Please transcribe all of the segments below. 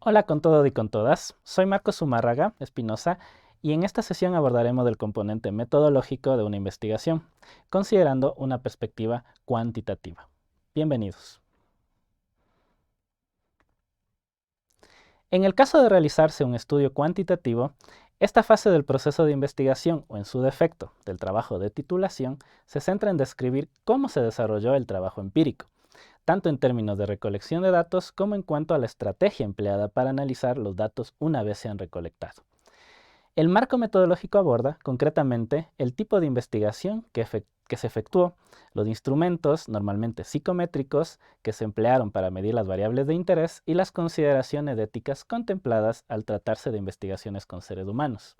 Hola con todo y con todas, soy Marco Zumárraga Espinosa y en esta sesión abordaremos del componente metodológico de una investigación, considerando una perspectiva cuantitativa. Bienvenidos. En el caso de realizarse un estudio cuantitativo, esta fase del proceso de investigación o en su defecto del trabajo de titulación se centra en describir cómo se desarrolló el trabajo empírico, tanto en términos de recolección de datos como en cuanto a la estrategia empleada para analizar los datos una vez se han recolectado. El marco metodológico aborda, concretamente, el tipo de investigación que se efectuó, los instrumentos, normalmente psicométricos, que se emplearon para medir las variables de interés y las consideraciones éticas contempladas al tratarse de investigaciones con seres humanos.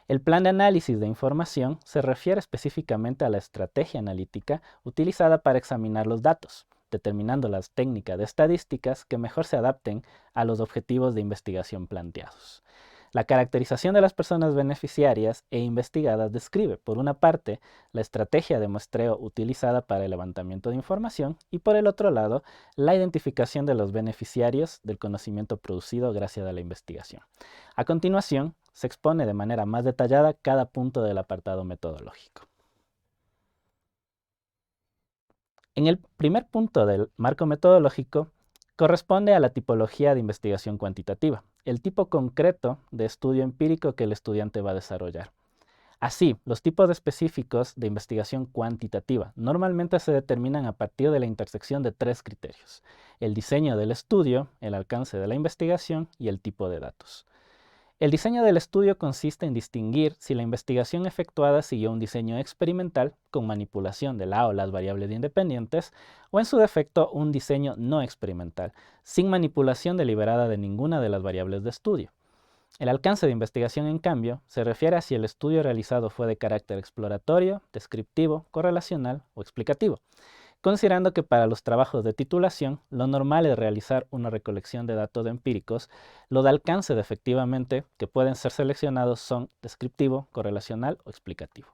El plan de análisis de información se refiere específicamente a la estrategia analítica utilizada para examinar los datos, determinando las técnicas de estadísticas que mejor se adapten a los objetivos de investigación planteados. La caracterización de las personas beneficiarias e investigadas describe, por una parte, la estrategia de muestreo utilizada para el levantamiento de información y, por el otro lado, la identificación de los beneficiarios del conocimiento producido gracias a la investigación. A continuación, se expone de manera más detallada cada punto del apartado metodológico. En el primer punto del marco metodológico corresponde a la tipología de investigación cuantitativa, el tipo concreto de estudio empírico que el estudiante va a desarrollar. Así, los tipos específicos de investigación cuantitativa normalmente se determinan a partir de la intersección de tres criterios: el diseño del estudio, el alcance de la investigación y el tipo de datos. El diseño del estudio consiste en distinguir si la investigación efectuada siguió un diseño experimental con manipulación de la o las variables independientes o en su defecto un diseño no experimental, sin manipulación deliberada de ninguna de las variables de estudio. El alcance de investigación, en cambio, se refiere a si el estudio realizado fue de carácter exploratorio, descriptivo, correlacional o explicativo, considerando que para los trabajos de titulación lo normal es realizar una recolección de datos empíricos. Los de alcance de efectivamente que pueden ser seleccionados son descriptivo, correlacional o explicativo.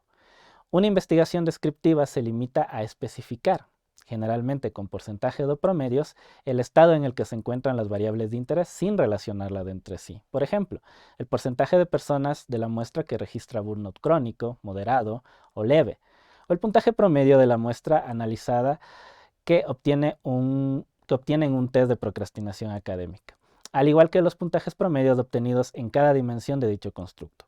Una investigación descriptiva se limita a especificar, generalmente con porcentajes o promedios, el estado en el que se encuentran las variables de interés sin relacionarlas entre sí. Por ejemplo, el porcentaje de personas de la muestra que registra burnout crónico, moderado o leve, o el puntaje promedio de la muestra analizada que obtienen un test de procrastinación académica, al igual que los puntajes promedios obtenidos en cada dimensión de dicho constructo,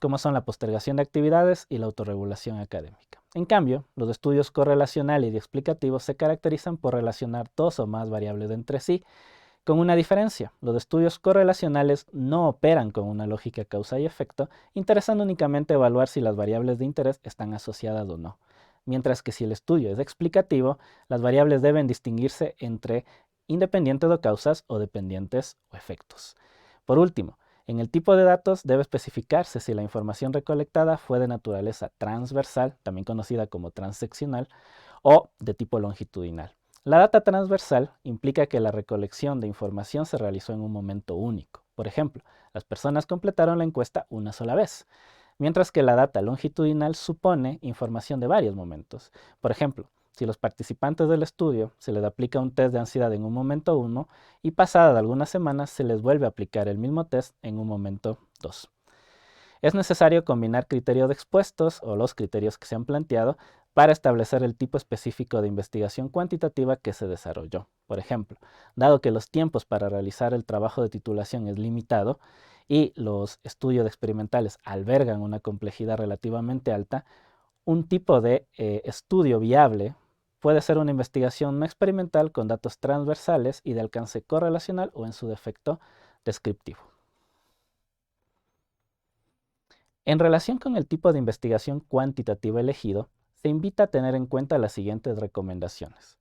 como son la postergación de actividades y la autorregulación académica. En cambio, los estudios correlacionales y explicativos se caracterizan por relacionar dos o más variables entre sí, con una diferencia: los estudios correlacionales no operan con una lógica causa y efecto, interesando únicamente evaluar si las variables de interés están asociadas o no. Mientras que si el estudio es explicativo, las variables deben distinguirse entre independientes o causas o dependientes o efectos. Por último, en el tipo de datos debe especificarse si la información recolectada fue de naturaleza transversal, también conocida como transeccional, o de tipo longitudinal. La data transversal implica que la recolección de información se realizó en un momento único. Por ejemplo, las personas completaron la encuesta una sola vez, mientras que la data longitudinal supone información de varios momentos. Por ejemplo, si los participantes del estudio se les aplica un test de ansiedad en un momento 1 y pasadas algunas semanas se les vuelve a aplicar el mismo test en un momento 2. Es necesario combinar criterios expuestos o los criterios que se han planteado para establecer el tipo específico de investigación cuantitativa que se desarrolló. Por ejemplo, dado que los tiempos para realizar el trabajo de titulación es limitado y los estudios experimentales albergan una complejidad relativamente alta, un tipo de estudio viable puede ser una investigación no experimental con datos transversales y de alcance correlacional o, en su defecto, descriptivo. En relación con el tipo de investigación cuantitativa elegido, se invita a tener en cuenta las siguientes recomendaciones.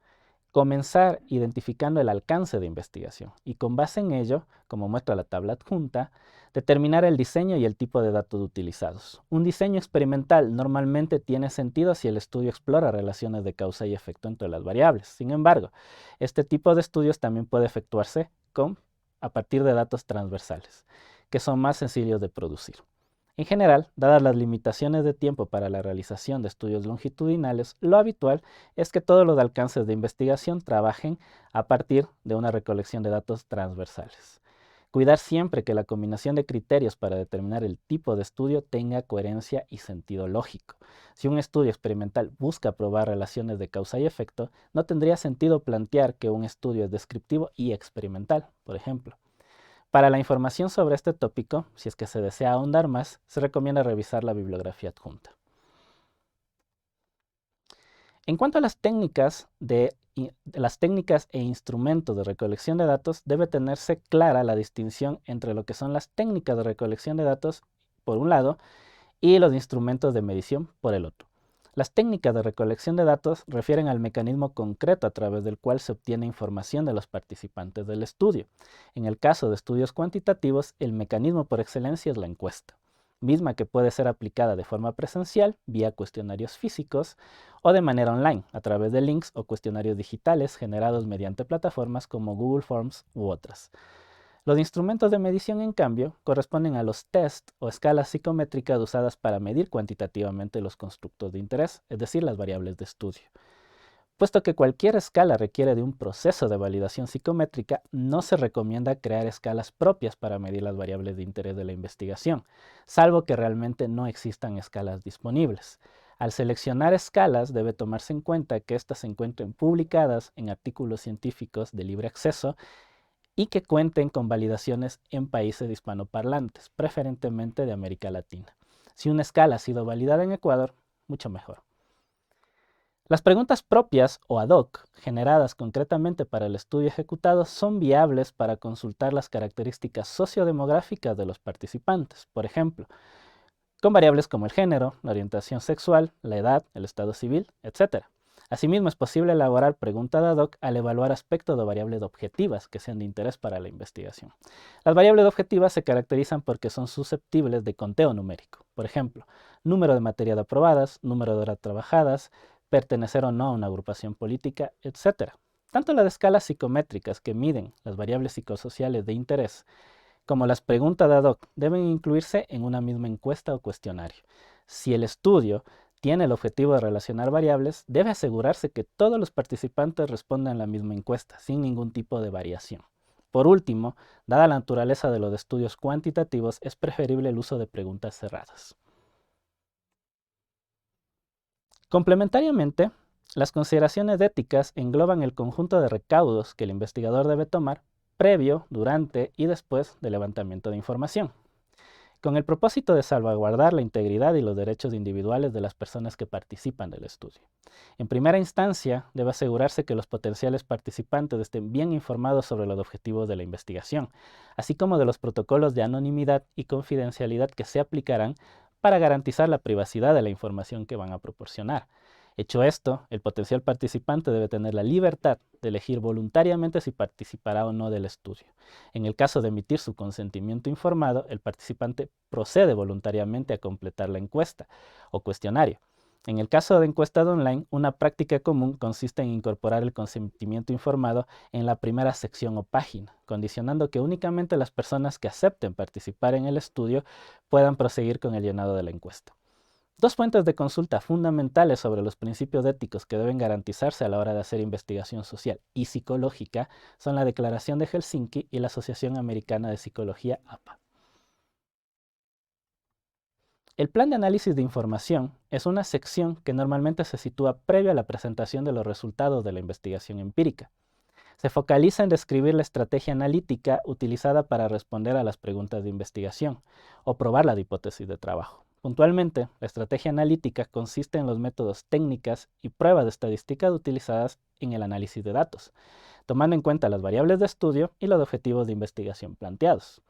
Comenzar identificando el alcance de investigación y, con base en ello, como muestra la tabla adjunta, determinar el diseño y el tipo de datos utilizados. Un diseño experimental normalmente tiene sentido si el estudio explora relaciones de causa y efecto entre las variables. Sin embargo, este tipo de estudios también puede efectuarse a partir de datos transversales, que son más sencillos de producir. En general, dadas las limitaciones de tiempo para la realización de estudios longitudinales, lo habitual es que todos los alcances de investigación trabajen a partir de una recolección de datos transversales. Cuidar siempre que la combinación de criterios para determinar el tipo de estudio tenga coherencia y sentido lógico. Si un estudio experimental busca probar relaciones de causa y efecto, no tendría sentido plantear que un estudio es descriptivo y experimental, por ejemplo. Para la información sobre este tópico, si es que se desea ahondar más, se recomienda revisar la bibliografía adjunta. En cuanto a las técnicas e instrumentos de recolección de datos, debe tenerse clara la distinción entre lo que son las técnicas de recolección de datos, por un lado, y los instrumentos de medición, por el otro. Las técnicas de recolección de datos refieren al mecanismo concreto a través del cual se obtiene información de los participantes del estudio. En el caso de estudios cuantitativos, el mecanismo por excelencia es la encuesta, misma que puede ser aplicada de forma presencial, vía cuestionarios físicos, o de manera online, a través de links o cuestionarios digitales generados mediante plataformas como Google Forms u otras. Los instrumentos de medición, en cambio, corresponden a los test o escalas psicométricas usadas para medir cuantitativamente los constructos de interés, es decir, las variables de estudio. Puesto que cualquier escala requiere de un proceso de validación psicométrica, no se recomienda crear escalas propias para medir las variables de interés de la investigación, salvo que realmente no existan escalas disponibles. Al seleccionar escalas, debe tomarse en cuenta que éstas se encuentren publicadas en artículos científicos de libre acceso y que cuenten con validaciones en países hispanoparlantes, preferentemente de América Latina. Si una escala ha sido validada en Ecuador, mucho mejor. Las preguntas propias o ad hoc, generadas concretamente para el estudio ejecutado, son viables para consultar las características sociodemográficas de los participantes, por ejemplo, con variables como el género, la orientación sexual, la edad, el estado civil, etc. Asimismo, es posible elaborar preguntas ad hoc al evaluar aspectos de variables objetivas que sean de interés para la investigación. Las variables objetivas se caracterizan porque son susceptibles de conteo numérico. Por ejemplo, número de materias aprobadas, número de horas trabajadas, pertenecer o no a una agrupación política, etc. Tanto las escalas psicométricas que miden las variables psicosociales de interés como las preguntas ad hoc deben incluirse en una misma encuesta o cuestionario. Si el estudio tiene el objetivo de relacionar variables, debe asegurarse que todos los participantes respondan la misma encuesta, sin ningún tipo de variación. Por último, dada la naturaleza de los estudios cuantitativos, es preferible el uso de preguntas cerradas. Complementariamente, las consideraciones éticas engloban el conjunto de recaudos que el investigador debe tomar previo, durante y después del levantamiento de información, con el propósito de salvaguardar la integridad y los derechos individuales de las personas que participan del estudio. En primera instancia, debe asegurarse que los potenciales participantes estén bien informados sobre los objetivos de la investigación, así como de los protocolos de anonimidad y confidencialidad que se aplicarán para garantizar la privacidad de la información que van a proporcionar. Hecho esto, el potencial participante debe tener la libertad de elegir voluntariamente si participará o no del estudio. En el caso de emitir su consentimiento informado, el participante procede voluntariamente a completar la encuesta o cuestionario. En el caso de encuestas online, una práctica común consiste en incorporar el consentimiento informado en la primera sección o página, condicionando que únicamente las personas que acepten participar en el estudio puedan proseguir con el llenado de la encuesta. Dos fuentes de consulta fundamentales sobre los principios éticos que deben garantizarse a la hora de hacer investigación social y psicológica son la Declaración de Helsinki y la Asociación Americana de Psicología, APA. El plan de análisis de información es una sección que normalmente se sitúa previo a la presentación de los resultados de la investigación empírica. Se focaliza en describir la estrategia analítica utilizada para responder a las preguntas de investigación o probar la hipótesis de trabajo. Puntualmente, la estrategia analítica consiste en los métodos, técnicas y pruebas de estadística utilizadas en el análisis de datos, tomando en cuenta las variables de estudio y los objetivos de investigación planteados.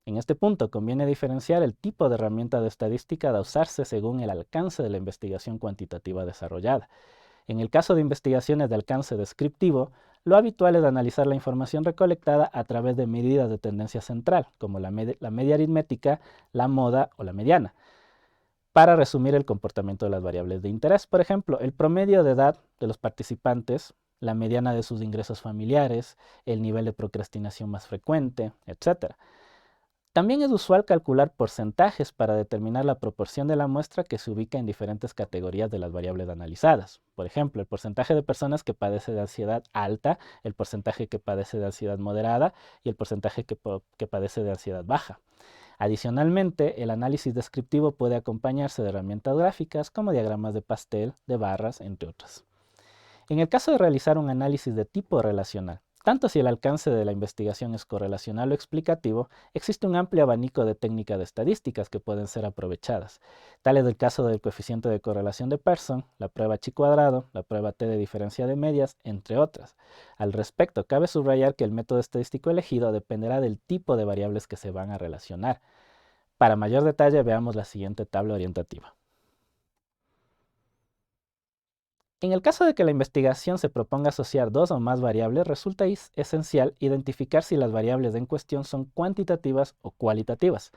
En este punto conviene diferenciar el tipo de herramienta de estadística a usarse según el alcance de la investigación cuantitativa desarrollada. En el caso de investigaciones de alcance descriptivo, lo habitual es analizar la información recolectada a través de medidas de tendencia central, como la media aritmética, la moda o la mediana, para resumir el comportamiento de las variables de interés. Por ejemplo, el promedio de edad de los participantes, la mediana de sus ingresos familiares, el nivel de procrastinación más frecuente, etc. También es usual calcular porcentajes para determinar la proporción de la muestra que se ubica en diferentes categorías de las variables analizadas. Por ejemplo, el porcentaje de personas que padece de ansiedad alta, el porcentaje que padece de ansiedad moderada y el porcentaje que padece de ansiedad baja. Adicionalmente, el análisis descriptivo puede acompañarse de herramientas gráficas como diagramas de pastel, de barras, entre otras. En el caso de realizar un análisis de tipo relacional, tanto si el alcance de la investigación es correlacional o explicativo, existe un amplio abanico de técnicas de estadísticas que pueden ser aprovechadas. Tal es el caso del coeficiente de correlación de Pearson, la prueba chi cuadrado, la prueba t de diferencia de medias, entre otras. Al respecto, cabe subrayar que el método estadístico elegido dependerá del tipo de variables que se van a relacionar. Para mayor detalle, veamos la siguiente tabla orientativa. En el caso de que la investigación se proponga asociar dos o más variables, resulta esencial identificar si las variables en cuestión son cuantitativas o cualitativas.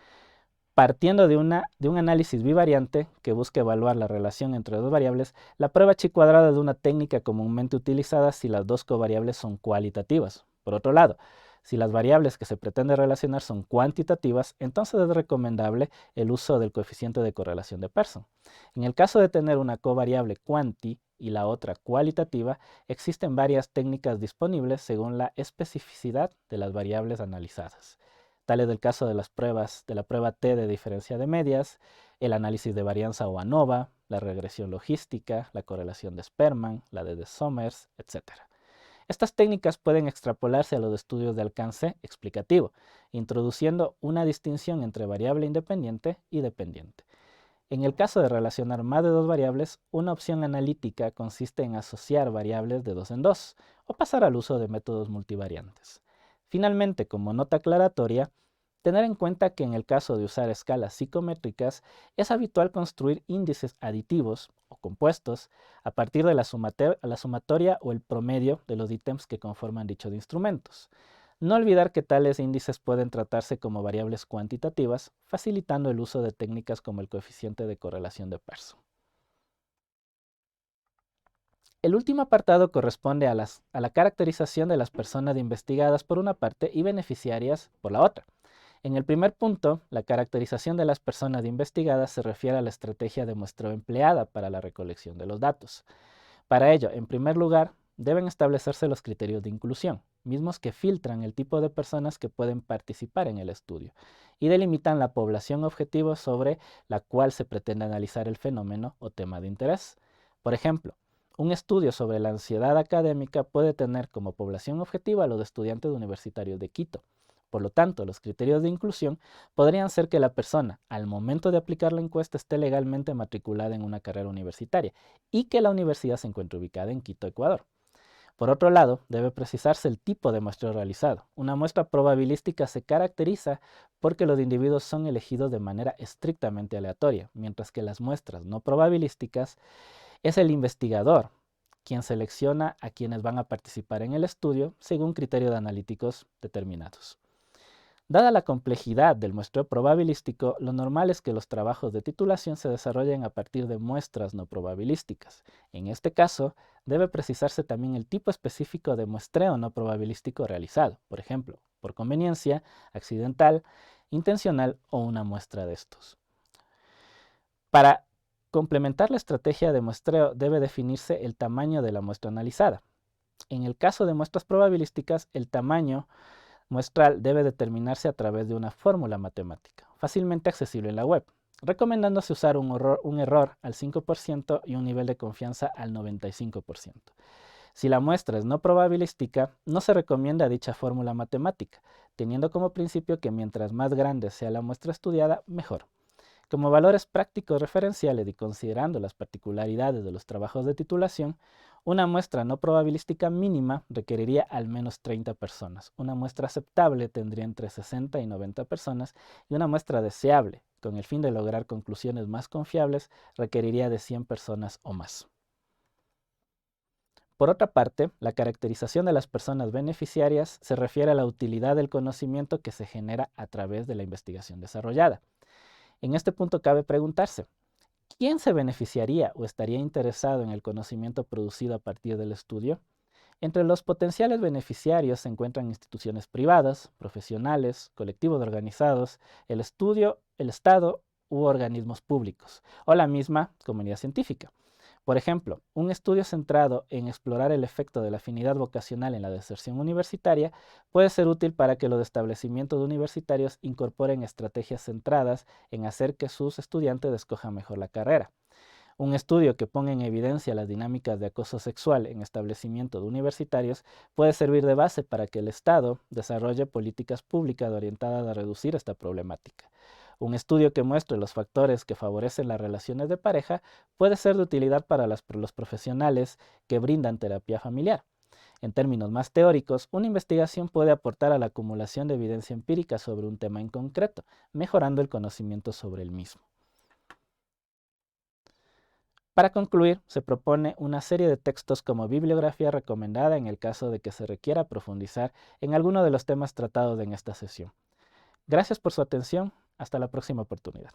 Partiendo de un análisis bivariante que busca evaluar la relación entre dos variables, la prueba chi cuadrada es una técnica comúnmente utilizada si las dos covariables son cualitativas. Por otro lado, si las variables que se pretende relacionar son cuantitativas, entonces es recomendable el uso del coeficiente de correlación de Pearson. En el caso de tener una covariable cuanti y la otra cualitativa, existen varias técnicas disponibles según la especificidad de las variables analizadas. Tal es el caso de las pruebas de la prueba T de diferencia de medias, el análisis de varianza o ANOVA, la regresión logística, la correlación de Spearman, la de Somers, etc. Estas técnicas pueden extrapolarse a los estudios de alcance explicativo, introduciendo una distinción entre variable independiente y dependiente. En el caso de relacionar más de dos variables, una opción analítica consiste en asociar variables de dos en dos o pasar al uso de métodos multivariantes. Finalmente, como nota aclaratoria, tener en cuenta que en el caso de usar escalas psicométricas es habitual construir índices aditivos o compuestos a partir de la sumatoria o el promedio de los ítems que conforman dichos instrumentos. No olvidar que tales índices pueden tratarse como variables cuantitativas, facilitando el uso de técnicas como el coeficiente de correlación de Pearson. El último apartado corresponde a la caracterización de las personas investigadas por una parte y beneficiarias por la otra. En el primer punto, la caracterización de las personas investigadas se refiere a la estrategia de muestreo empleada para la recolección de los datos. Para ello, en primer lugar, deben establecerse los criterios de inclusión, mismos que filtran el tipo de personas que pueden participar en el estudio y delimitan la población objetivo sobre la cual se pretende analizar el fenómeno o tema de interés. Por ejemplo, un estudio sobre la ansiedad académica puede tener como población objetiva a los estudiantes universitarios de Quito. Por lo tanto, los criterios de inclusión podrían ser que la persona, al momento de aplicar la encuesta, esté legalmente matriculada en una carrera universitaria y que la universidad se encuentre ubicada en Quito, Ecuador. Por otro lado, debe precisarse el tipo de muestreo realizado. Una muestra probabilística se caracteriza porque los individuos son elegidos de manera estrictamente aleatoria, mientras que las muestras no probabilísticas es el investigador quien selecciona a quienes van a participar en el estudio según criterios analíticos determinados. Dada la complejidad del muestreo probabilístico, lo normal es que los trabajos de titulación se desarrollen a partir de muestras no probabilísticas. En este caso, debe precisarse también el tipo específico de muestreo no probabilístico realizado, por ejemplo, por conveniencia, accidental, intencional o una muestra de estos. Para complementar la estrategia de muestreo debe definirse el tamaño de la muestra analizada. En el caso de muestras probabilísticas, el tamaño muestral debe determinarse a través de una fórmula matemática, fácilmente accesible en la web, recomendándose usar un error al 5% y un nivel de confianza al 95%. Si la muestra es no probabilística, no se recomienda dicha fórmula matemática, teniendo como principio que mientras más grande sea la muestra estudiada, mejor. Como valores prácticos referenciales y considerando las particularidades de los trabajos de titulación, una muestra no probabilística mínima requeriría al menos 30 personas. Una muestra aceptable tendría entre 60 y 90 personas y una muestra deseable, con el fin de lograr conclusiones más confiables, requeriría de 100 personas o más. Por otra parte, la caracterización de las personas beneficiarias se refiere a la utilidad del conocimiento que se genera a través de la investigación desarrollada. En este punto cabe preguntarse, ¿quién se beneficiaría o estaría interesado en el conocimiento producido a partir del estudio? Entre los potenciales beneficiarios se encuentran instituciones privadas, profesionales, colectivos organizados, el Estado u organismos públicos, o la misma comunidad científica. Por ejemplo, un estudio centrado en explorar el efecto de la afinidad vocacional en la deserción universitaria puede ser útil para que los establecimientos universitarios incorporen estrategias centradas en hacer que sus estudiantes escojan mejor la carrera. Un estudio que ponga en evidencia las dinámicas de acoso sexual en establecimientos universitarios puede servir de base para que el Estado desarrolle políticas públicas orientadas a reducir esta problemática. Un estudio que muestre los factores que favorecen las relaciones de pareja puede ser de utilidad para los profesionales que brindan terapia familiar. En términos más teóricos, una investigación puede aportar a la acumulación de evidencia empírica sobre un tema en concreto, mejorando el conocimiento sobre el mismo. Para concluir, se propone una serie de textos como bibliografía recomendada en el caso de que se requiera profundizar en alguno de los temas tratados en esta sesión. Gracias por su atención. Hasta la próxima oportunidad.